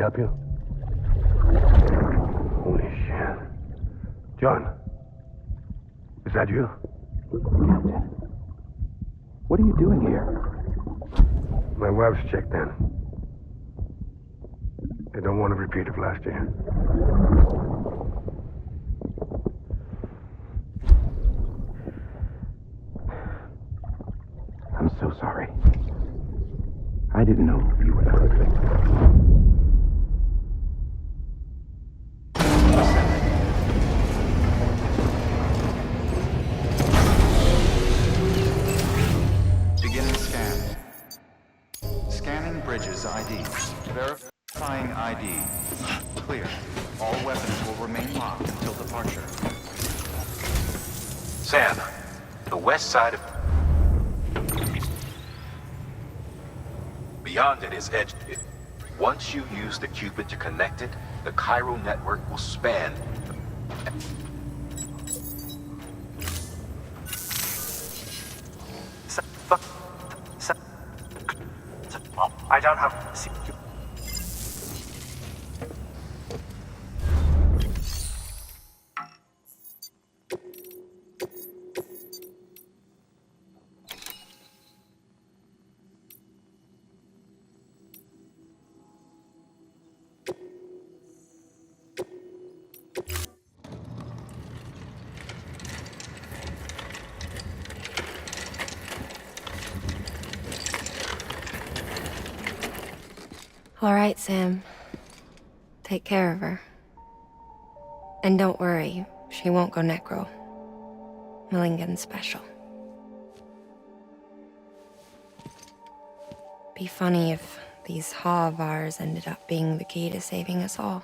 help you? Holy shit. John. Is that you? Captain. What are you doing here? My wife's checked in. They don't want a repeat of last year. I'm so sorry. I didn't know you were the husband. Beginning scan. Scanning bridges ID. Verifying ID. Clear. All weapons will remain locked until departure. Sam, the west side of... Beyond it is edged. Once you use the Cupid to connect it, the Cairo network will span. I don't have... All right, Sam. Take care of her. And don't worry, she won't go necro. Millingan's special. Be funny if these Ha of ours ended up being the key to saving us all.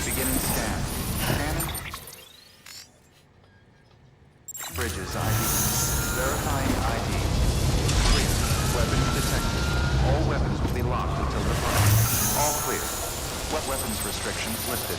Beginning scan. Scanning. Bridges ID. Verifying ID. Clear. Weapons detected. All weapons will be locked until departure. All clear. What weapons restrictions listed?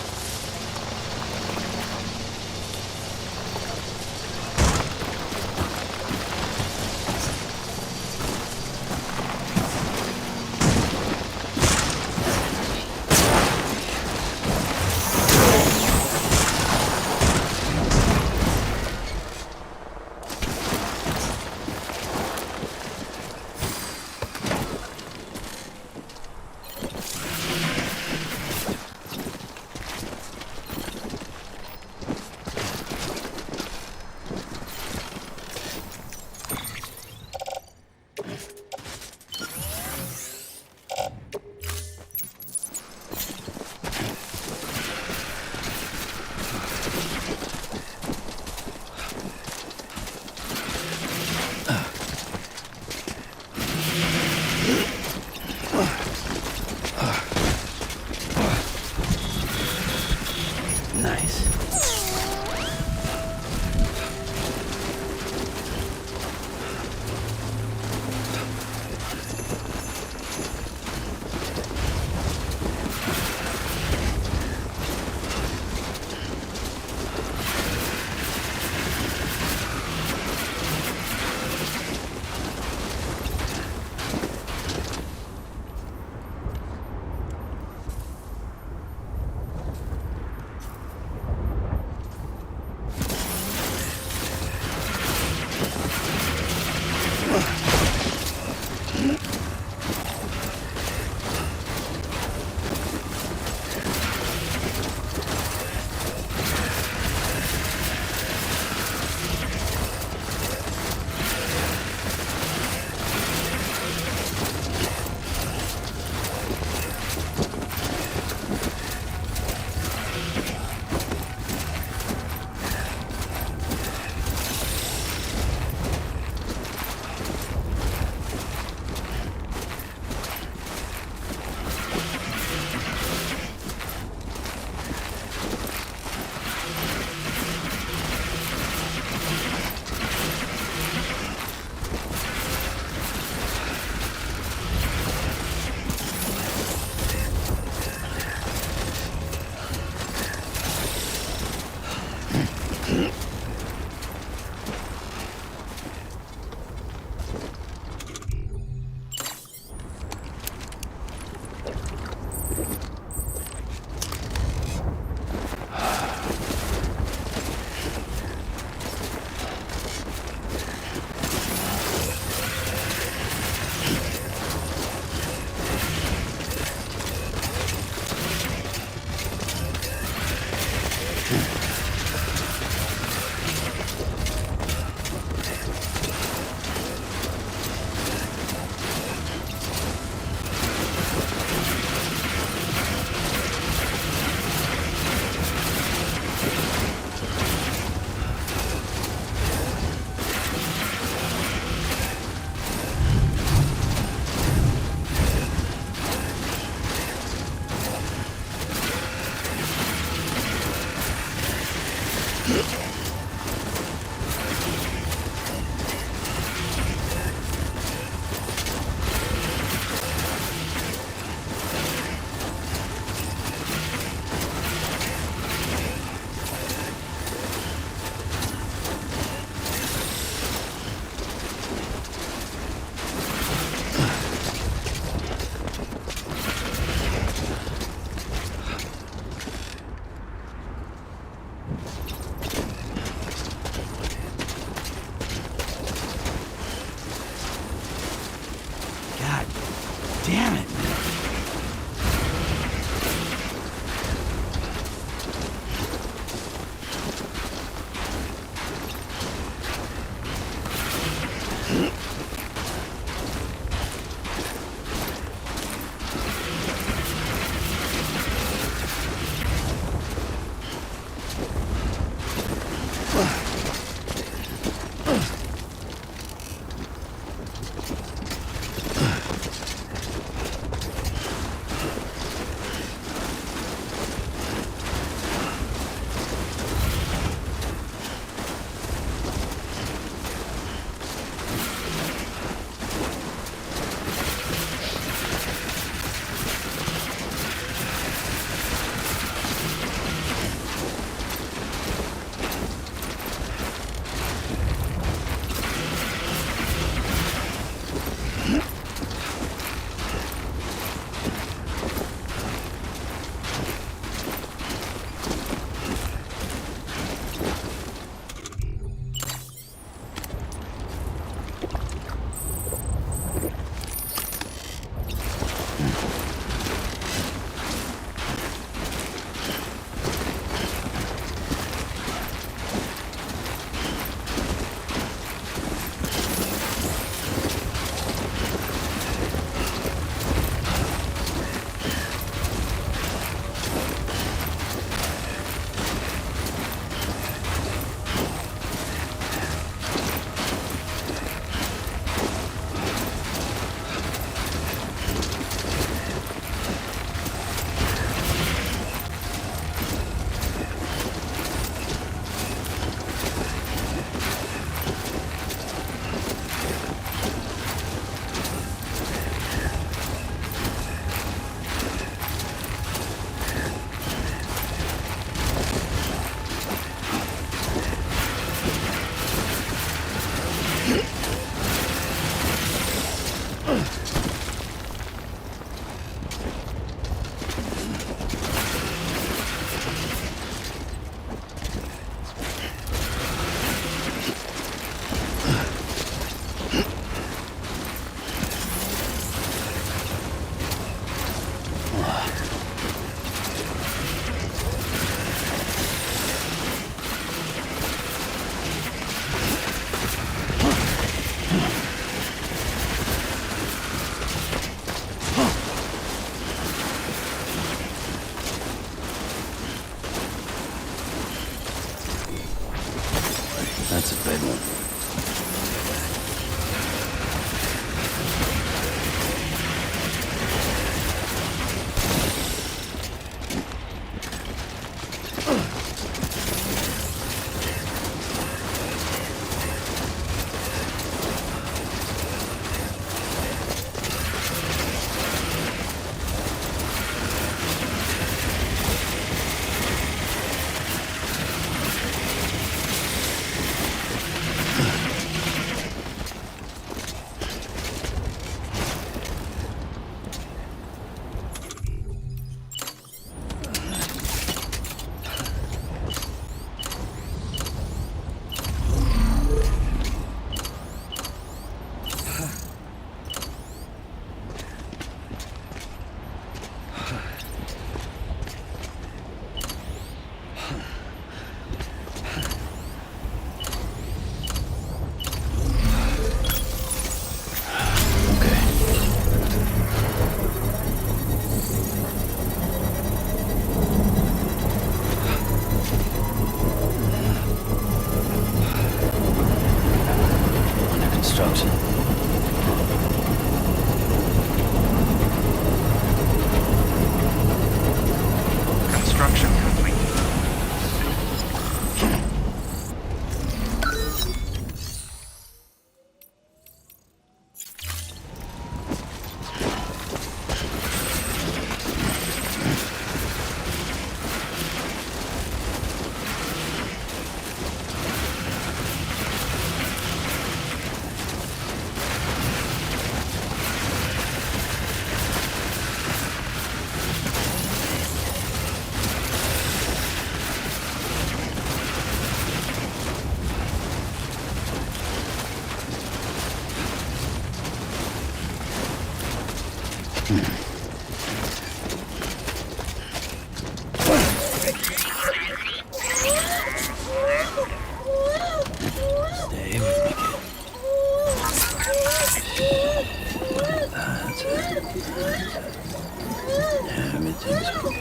coordinates in this book.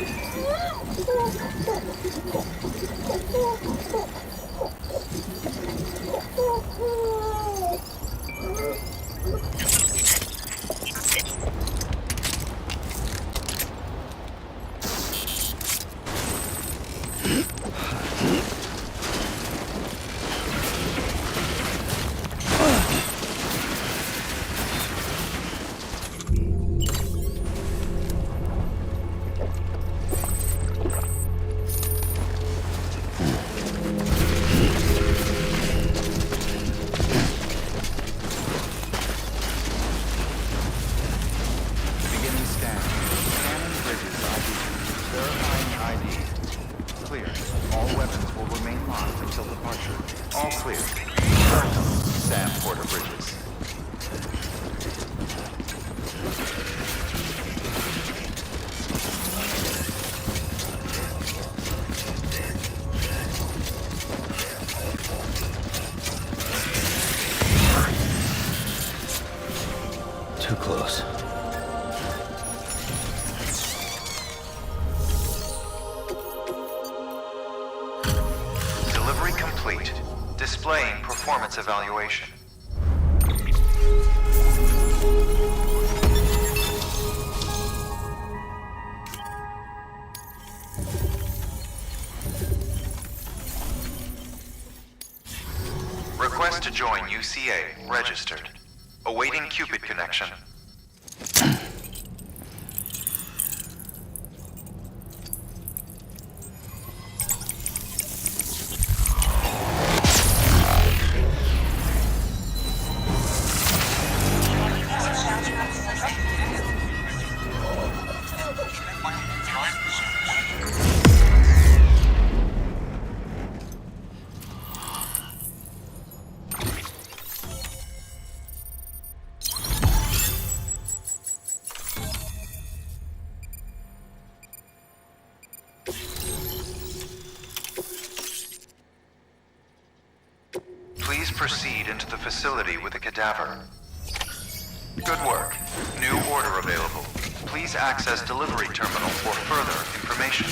Beginning scan. Scanning bridges ID. Verifying ID. Clear. All weapons will remain locked until departure. All clear. Welcome, Sam Porter Bridges. Too close. Delivery complete. Displaying performance evaluation. Request to join UCA. Registered. Awaiting Cupid connection. Please proceed into the facility with the cadaver. Good work. New order available. Please access delivery terminal for further information.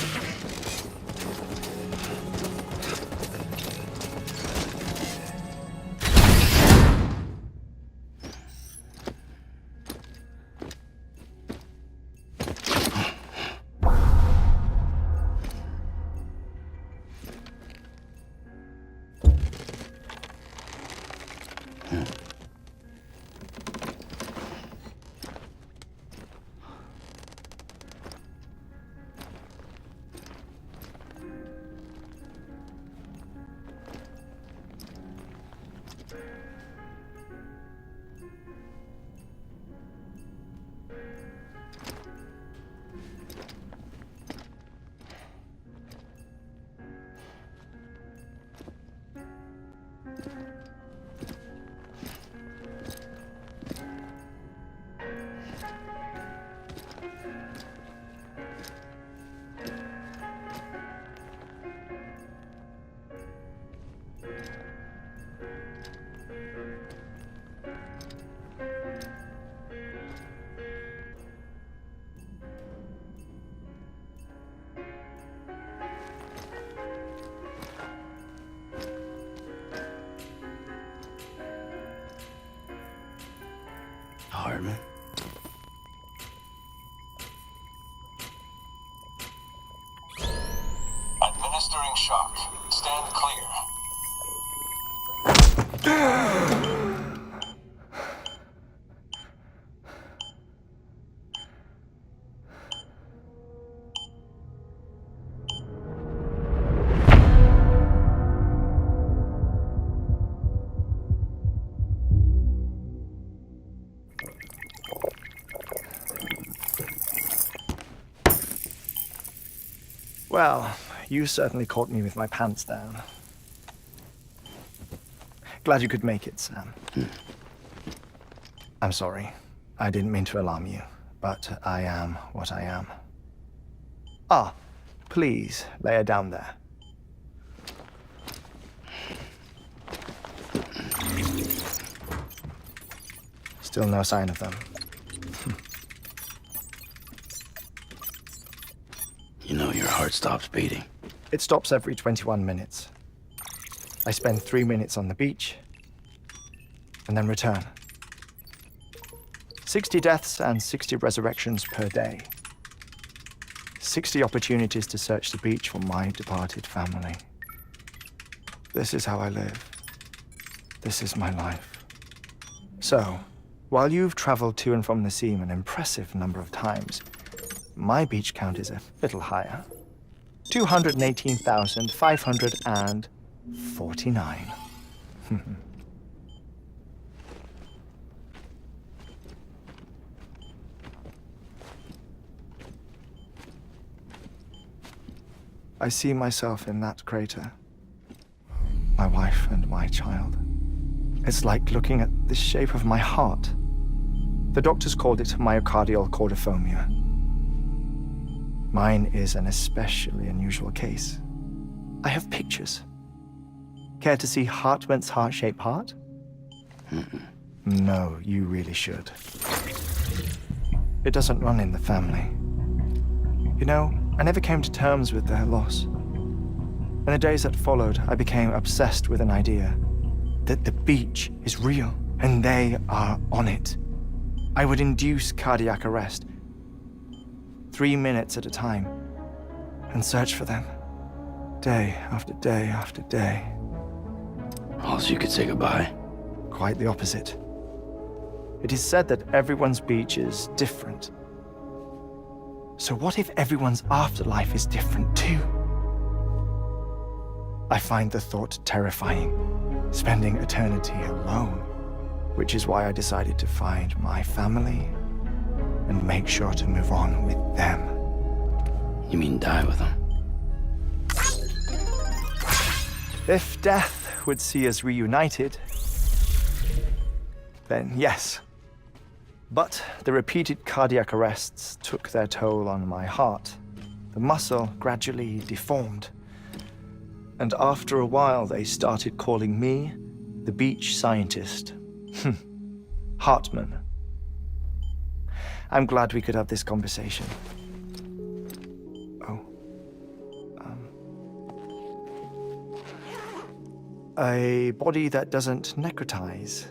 Hartman. Administering shock. Stand clear. Well, you certainly caught me with my pants down. Glad you could make it, Sam. I'm sorry. I didn't mean to alarm you, but I am what I am. Ah, please, lay her down there. Still no sign of them. You know your heart stops beating. It stops every 21 minutes. I spend 3 minutes on the beach, and then return. 60 deaths and 60 resurrections per day. 60 opportunities to search the beach for my departed family. This is how I live. This is my life. So, while you've traveled to and from the seam an impressive number of times, my beach count is a little higher. 218,549. I see myself in that crater. My wife and my child. It's like looking at the shape of my heart. The doctors called it myocardial cordiformia. Mine is an especially unusual case. I have pictures. Care to see Hartman's heart-shaped heart? No, you really should. It doesn't run in the family. You know, I never came to terms with their loss. In the days that followed, I became obsessed with an idea that the beach is real and they are on it. I would induce cardiac arrest, 3 minutes at a time, and search for them, day after day after day. Also, you could say goodbye. Quite the opposite. It is said that everyone's beach is different. So what if everyone's afterlife is different too? I find the thought terrifying, spending eternity alone, which is why I decided to find my family and make sure to move on with them. You mean die with them? If death would see us reunited, then yes. But the repeated cardiac arrests took their toll on my heart. The muscle gradually deformed. And after a while, they started calling me the beach scientist. Hartman. I'm glad we could have this conversation. Oh. A body that doesn't necrotize.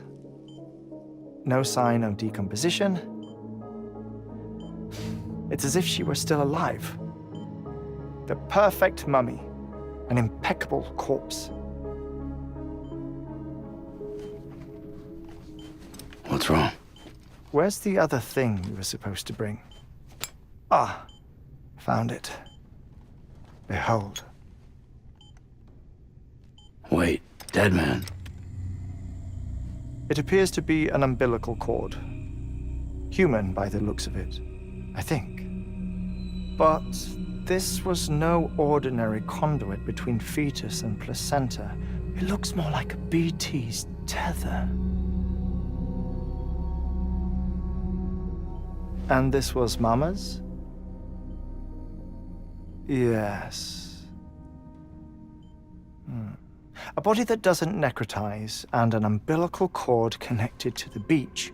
No sign of decomposition. It's as if she were still alive. The perfect mummy. An impeccable corpse. What's wrong? Where's the other thing you were supposed to bring? Ah, found it. Behold. Wait, dead man. It appears to be an umbilical cord. Human by the looks of it, I think. But this was no ordinary conduit between fetus and placenta. It looks more like a BT's tether. And this was Mama's? Yes. A body that doesn't necrotize and an umbilical cord connected to the beach.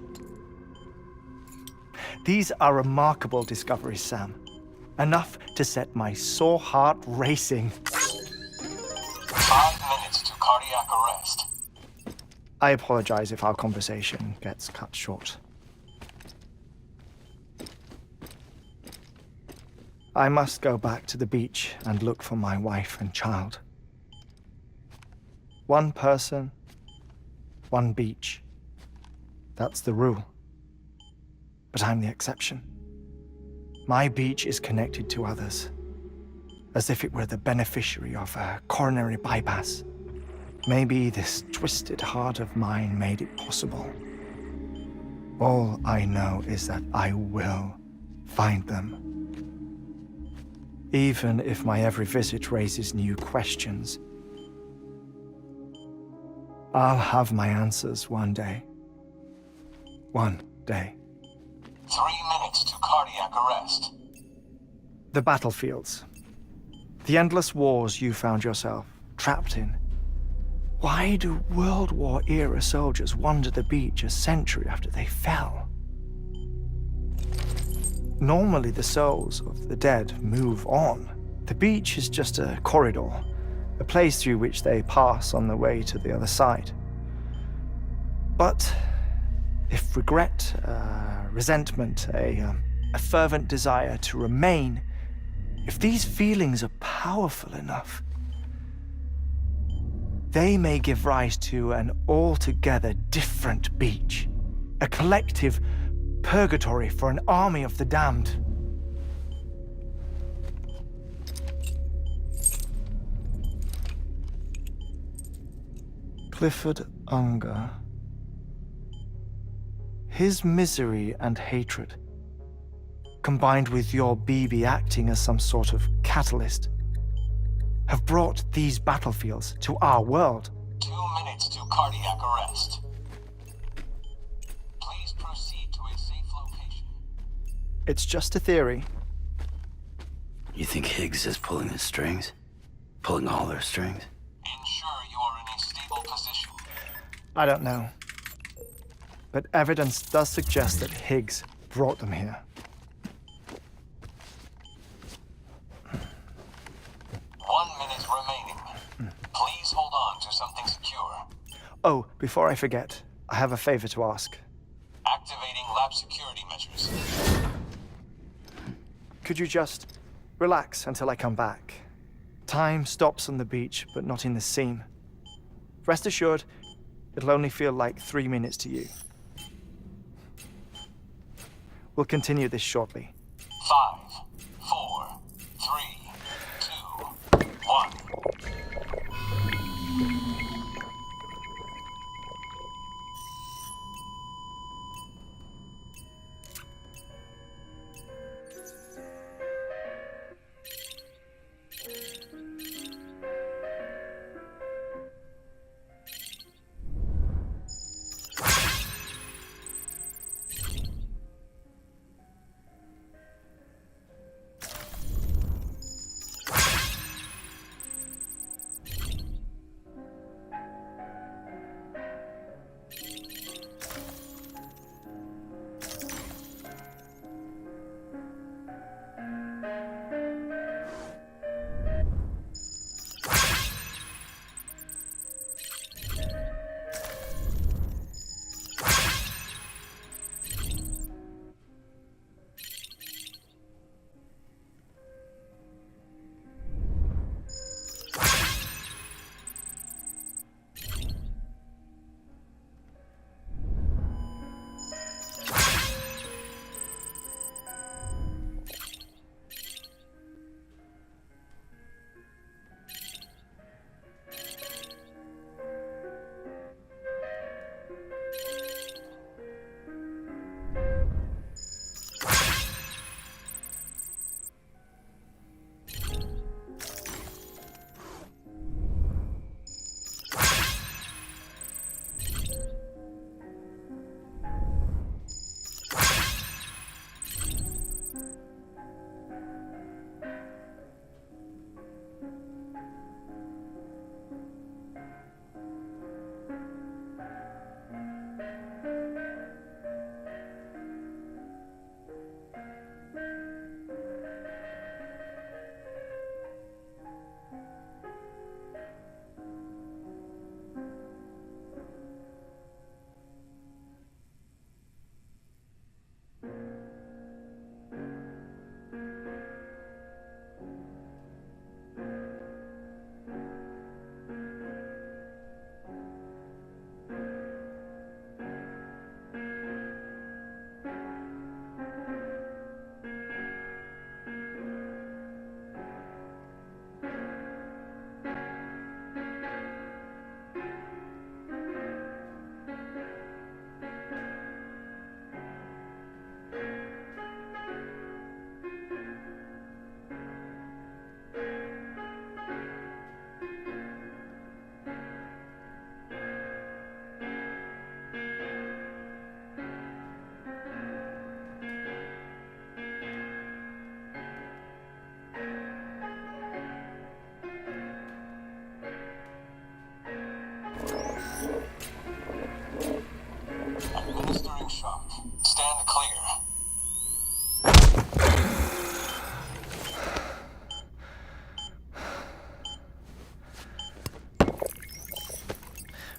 These are remarkable discoveries, Sam. Enough to set my sore heart racing. 5 minutes to cardiac arrest. I apologize if our conversation gets cut short. I must go back to the beach and look for my wife and child. One person, one beach. That's the rule. But I'm the exception. My beach is connected to others, as if it were the beneficiary of a coronary bypass. Maybe this twisted heart of mine made it possible. All I know is that I will find them. Even if my every visit raises new questions, I'll have my answers one day. One day. 3 minutes to cardiac arrest. The battlefields. The endless wars you found yourself trapped in. Why do World War-era soldiers wander the beach a century after they fell? Normally, the souls of the dead move on. The beach is just a corridor, a place through which they pass on the way to the other side. But if regret, resentment, a fervent desire to remain, if these feelings are powerful enough, they may give rise to an altogether different beach, a collective purgatory for an army of the damned. Clifford Unger. His misery and hatred, combined with your BB acting as some sort of catalyst, have brought these battlefields to our world. 2 minutes to cardiac arrest. Please proceed to a safe location. It's just a theory. You think Higgs is pulling his strings? Pulling all their strings? Ensure you are in a stable position. I don't know. But evidence does suggest that Higgs brought them here. 1 minute remaining. Please hold on to something secure. Oh, before I forget, I have a favor to ask. Activating lab security measures. Could you just relax until I come back? Time stops on the beach, but not in the scene. Rest assured, it'll only feel like 3 minutes to you. We'll continue this shortly. 5, 4, 3, 2, 1.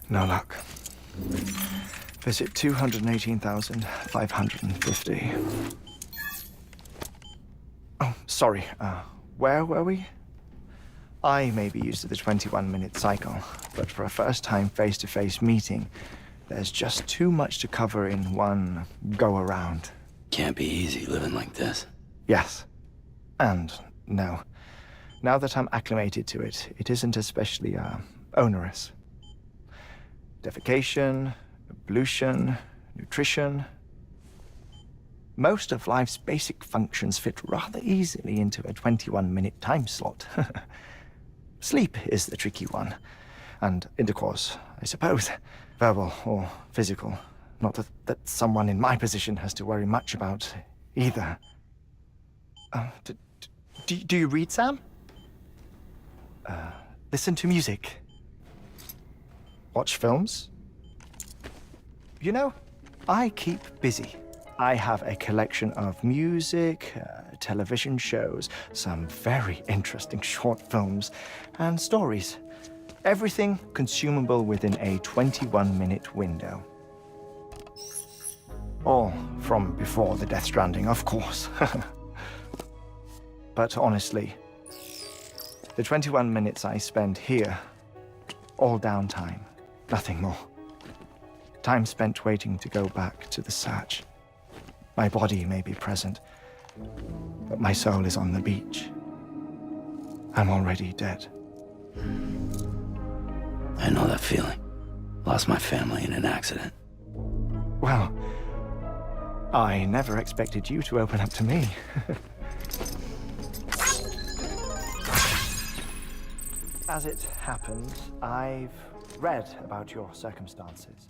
No luck. Visit 218,550. Oh, sorry. Where were we? I may be used to the 21-minute cycle, but for a first-time face-to-face meeting, there's just too much to cover in one go-around. Can't be easy living like this. Yes. And no. Now that I'm acclimated to it, it isn't especially, onerous. Defecation, ablution, nutrition. Most of life's basic functions fit rather easily into a 21-minute time slot. Sleep is the tricky one. And intercourse, I suppose. Verbal or physical. Not that someone in my position has to worry much about either. Do you read, Sam? Listen to music. Watch films? You know, I keep busy. I have a collection of music, television shows, some very interesting short films, and stories. Everything consumable within a 21-minute window. All from before the Death Stranding, of course. But honestly, the 21 minutes I spend here, all downtime, nothing more. Time spent waiting to go back to the search. My body may be present, but my soul is on the beach. I'm already dead. I know that feeling. Lost my family in an accident. Well, I never expected you to open up to me. As it happens, I've read about your circumstances.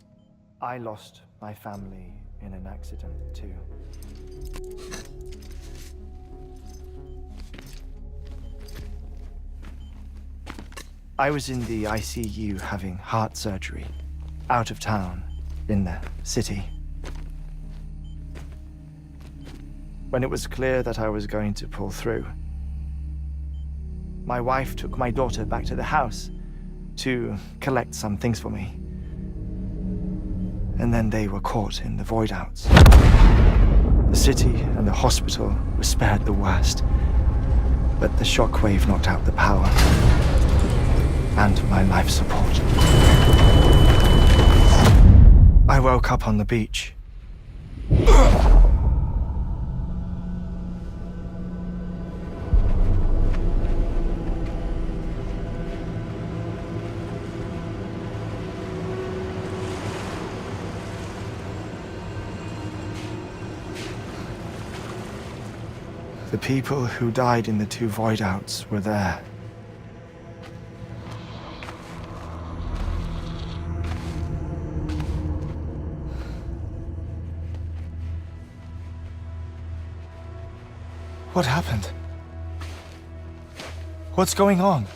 I lost my family in an accident, too. I was in the ICU having heart surgery, out of town, in the city. When it was clear that I was going to pull through, my wife took my daughter back to the house to collect some things for me. And then they were caught in the void outs. The city and the hospital were spared the worst, but the shockwave knocked out the power and my life support. I woke up on the beach. The people who died in the two void outs were there. What happened? What's going on?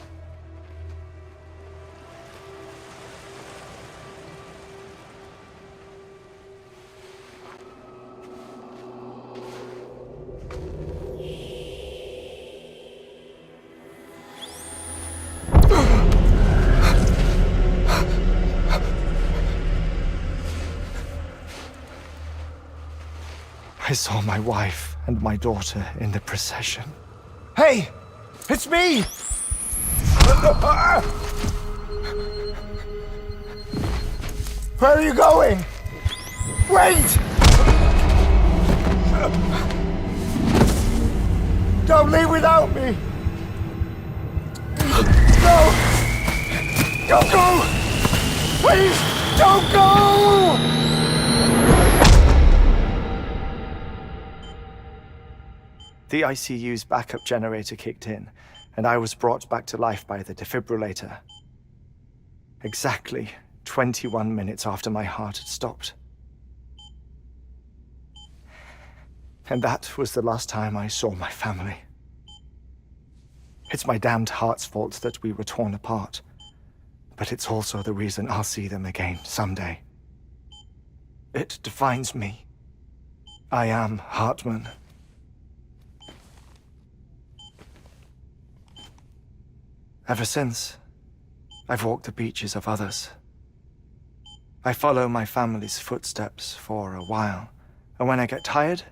I saw my wife and my daughter in the procession. Hey! It's me! Where are you going? Wait! Don't leave without me! No! Don't go! Please, don't go! The ICU's backup generator kicked in, and I was brought back to life by the defibrillator. Exactly 21 minutes after my heart had stopped. And that was the last time I saw my family. It's my damned heart's fault that we were torn apart, but it's also the reason I'll see them again someday. It defines me. I am Hartman. Ever since, I've walked the beaches of others, I follow my family's footsteps for a while, and when I get tired,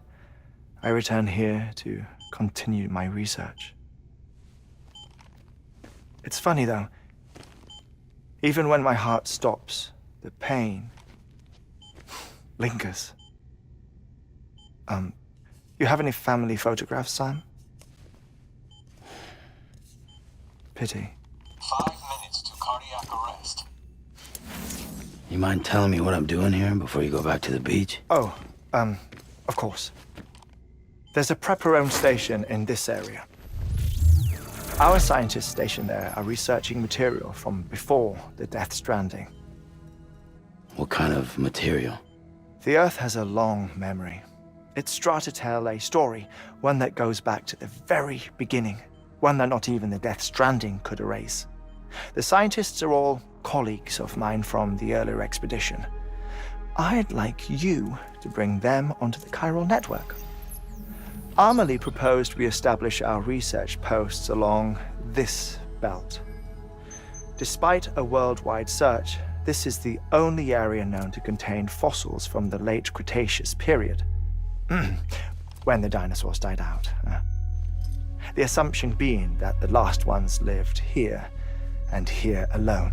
I return here to continue my research. It's funny, though. Even when my heart stops, the pain lingers. You have any family photographs, Sam? Pity. 5 minutes to cardiac arrest. You mind telling me what I'm doing here before you go back to the beach? Oh, of course. There's a prep-your-own station in this area. Our scientists stationed there are researching material from before the Death Stranding. What kind of material? The Earth has a long memory. It's trying to tell a story, one that goes back to the very beginning, one that not even the Death Stranding could erase. The scientists are all colleagues of mine from the earlier expedition. I'd like you to bring them onto the chiral network. Amelie proposed we establish our research posts along this belt. Despite a worldwide search, this is the only area known to contain fossils from the late Cretaceous period, when the dinosaurs died out. The assumption being that the last ones lived here, and here alone.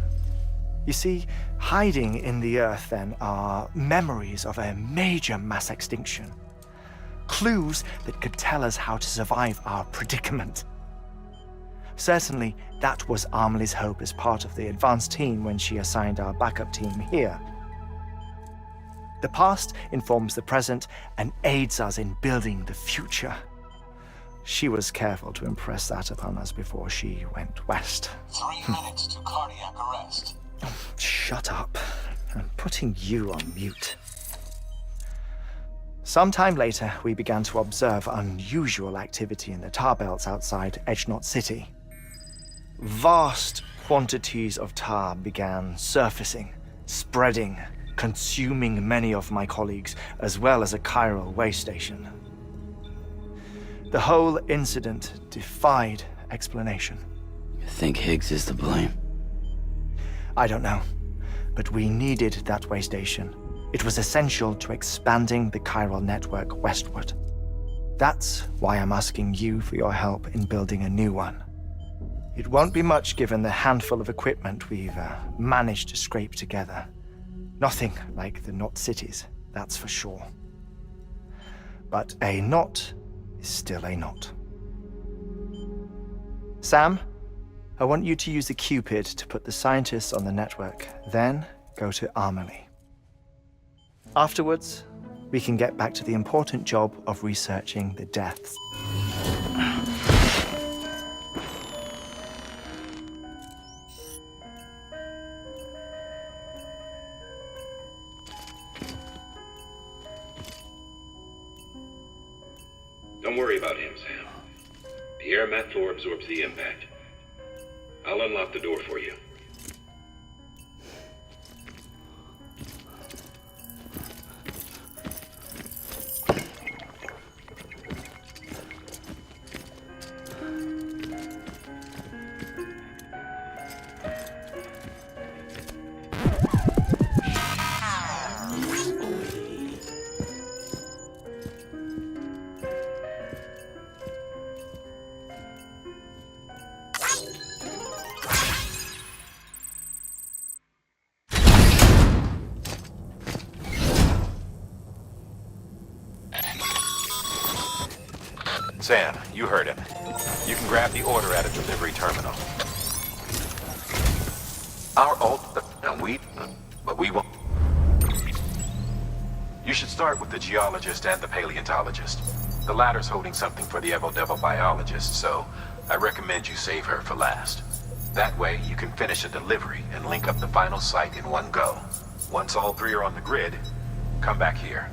You see, hiding in the Earth, then, are memories of a major mass extinction. Clues that could tell us how to survive our predicament. Certainly, that was Amelie's hope as part of the advanced team when she assigned our backup team here. The past informs the present and aids us in building the future. She was careful to impress that upon us before she went west. 3 minutes to cardiac arrest. Shut up. I'm putting you on mute. Sometime later, we began to observe unusual activity in the tar belts outside Edgenot City. Vast quantities of tar began surfacing, spreading, consuming many of my colleagues, as well as a chiral way station. The whole incident defied explanation. You think Higgs is to blame? I don't know, but we needed that way station. It was essential to expanding the chiral network westward. That's why I'm asking you for your help in building a new one. It won't be much given the handful of equipment we've managed to scrape together. Nothing like the knot cities, that's for sure. But a knot is still a knot. Sam, I want you to use the Cupid to put the scientists on the network, then go to Amelie. Afterwards, we can get back to the important job of researching the deaths. Don't worry about him, Sam. The air mat floor absorbs the impact. I'll unlock the door for you. Sam, you heard him. You can grab the order at a delivery terminal. Our but we won't. You should start with the geologist and the paleontologist. The latter's holding something for the Evo-Devil biologist, so I recommend you save her for last. That way, you can finish a delivery and link up the final site in one go. Once all three are on the grid, come back here.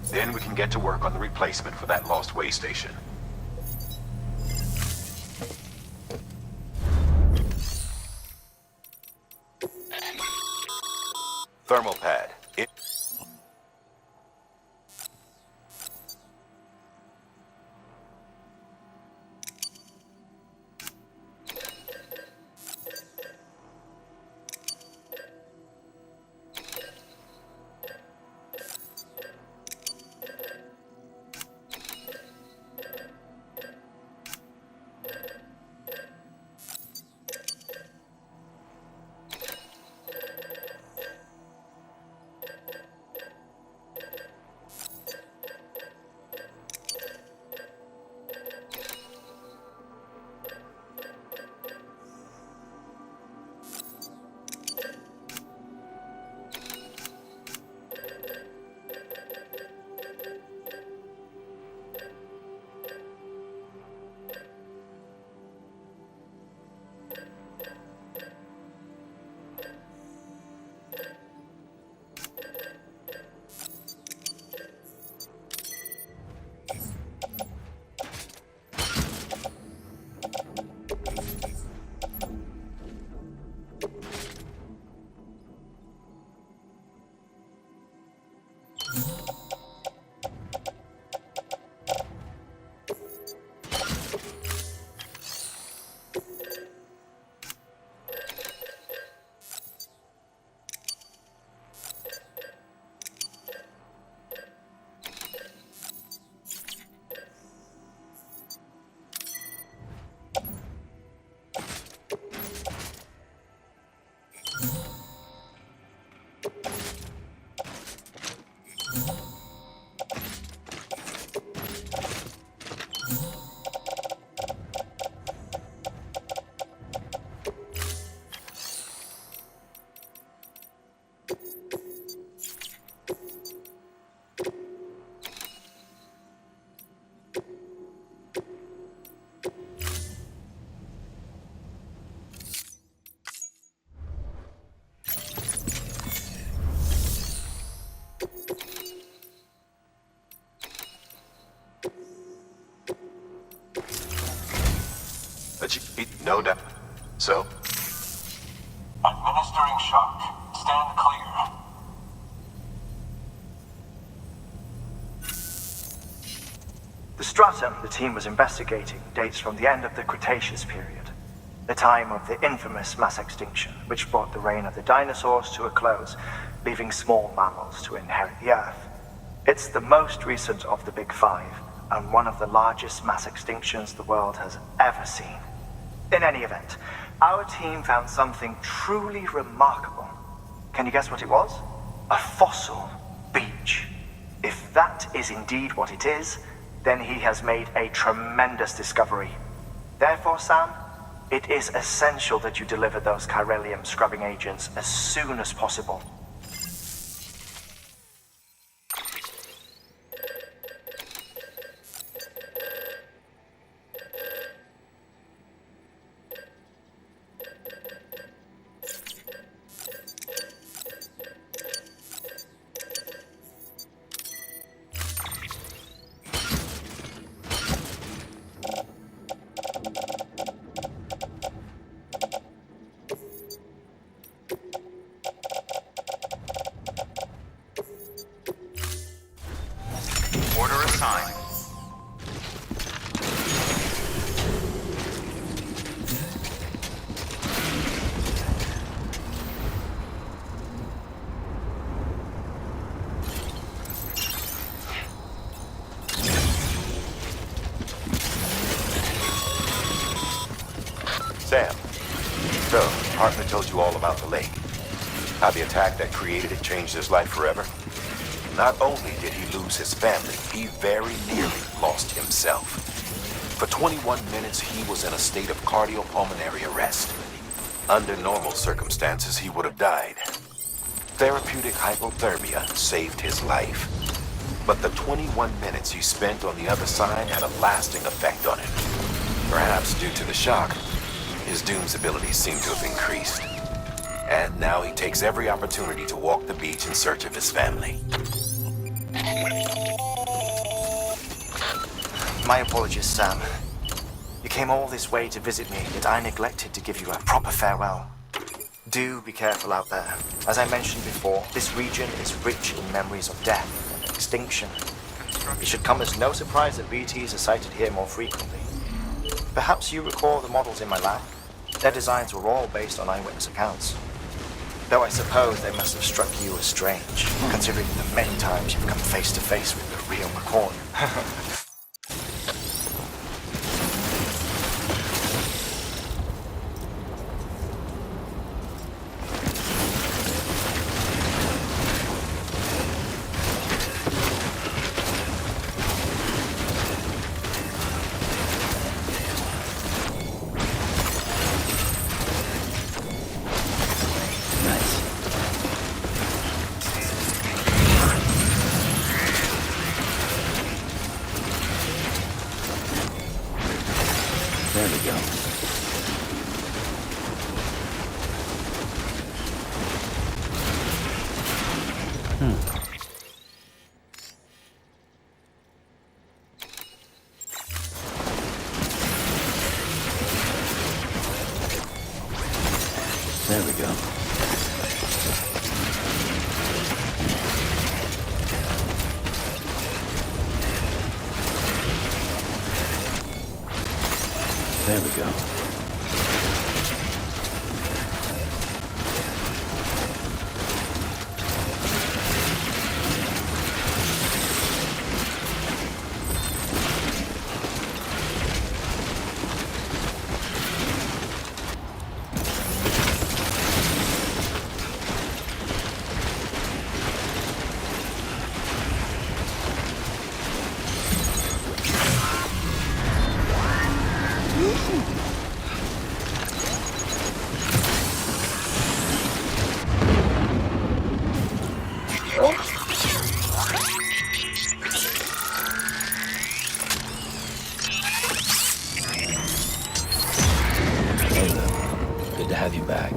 Then we can get to work on the replacement for that lost way station. Thermal pad. No doubt. So? Administering shock. Stand clear. The stratum the team was investigating dates from the end of the Cretaceous period, the time of the infamous mass extinction, which brought the reign of the dinosaurs to a close, leaving small mammals to inherit the Earth. It's the most recent of the Big Five, and one of the largest mass extinctions the world has ever seen. In any event, our team found something truly remarkable. Can you guess what it was? A fossil beach. If that is indeed what it is, then he has made a tremendous discovery. Therefore, Sam, it is essential that you deliver those chiralium scrubbing agents as soon as possible. Order assigned. Sam. So, Hartman told you all about the lake. How the attack that created it changed his life forever? Not only did he lose his family, he very nearly lost himself. For 21 minutes, he was in a state of cardiopulmonary arrest. Under normal circumstances, he would have died. Therapeutic hypothermia saved his life. But the 21 minutes he spent on the other side had a lasting effect on him. Perhaps due to the shock, his Doom's abilities seem to have increased. And now he takes every opportunity to walk the beach in search of his family. My apologies, Sam. You came all this way to visit me, yet I neglected to give you a proper farewell. Do be careful out there. As I mentioned before, this region is rich in memories of death and extinction. It should come as no surprise that BTs are sighted here more frequently. Perhaps you recall the models in my lab? Their designs were all based on eyewitness accounts. Though I suppose they must have struck you as strange, considering the many times you've come face to face with the real McCoy. There we go. There we go. There we go. Good to have you back.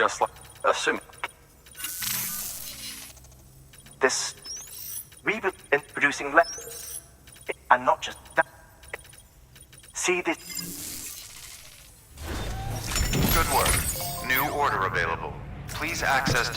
just like assume. This reboot introducing and not just that. See this. Good work. New order available. Please access